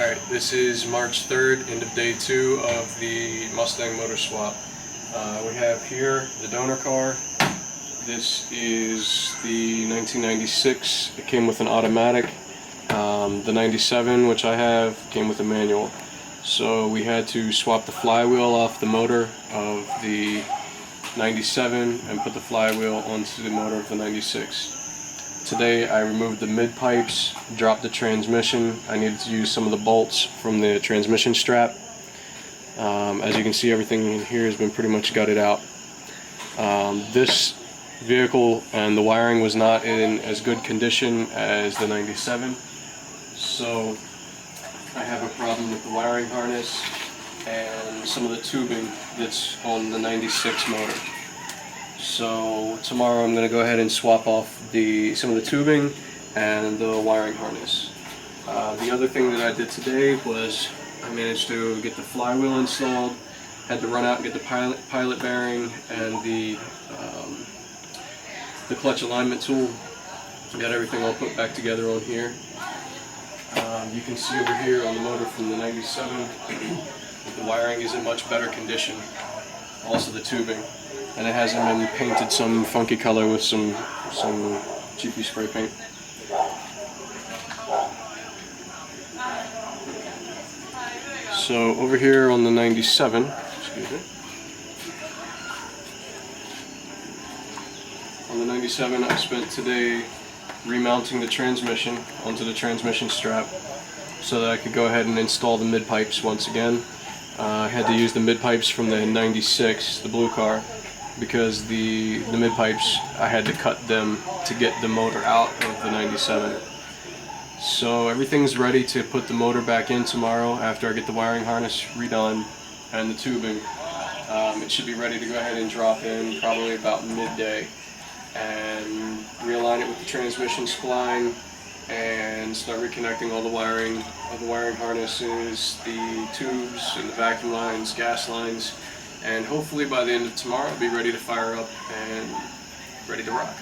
Alright, this is March 3rd, end of day 2 of the Mustang motor swap. We have here the donor car. This is the 1996. It came with an automatic. The 97, which I have, came with a manual. So we had to swap the flywheel off the motor of the 97 and put the flywheel onto the motor of the 96. Today I removed the mid pipes, dropped the transmission. I needed to use some of the bolts from the transmission strap. As you can see, everything in here has been pretty much gutted out. This vehicle and the wiring was not in as good condition as the 97, so I have a problem with the wiring harness and some of the tubing that's on the 96 motor. So tomorrow I'm going to go ahead and swap off some of the tubing and the wiring harness. The other thing that I did today was I managed to get the flywheel installed. Had to run out and get the pilot bearing and the clutch alignment tool. Got everything all put back together on here. You can see over here on the motor from the 97 that the wiring is in much better condition. Also the tubing. And it hasn't been painted some funky color with some cheapy spray paint. So over here on the 97, excuse me, on the 97 I spent today remounting the transmission onto the transmission strap so that I could go ahead and install the mid pipes once again. I had to use the mid pipes from the 96, the blue car, because the mid pipes, I had to cut them to get the motor out of the 97. So everything's ready to put the motor back in tomorrow after I get the wiring harness redone and the tubing. It should be ready to go ahead and drop in probably about midday and realign it with the transmission spline and start reconnecting all the wiring of the wiring harnesses, the tubes and the vacuum lines, gas lines, and hopefully by the end of tomorrow I'll be ready to fire up and ready to rock.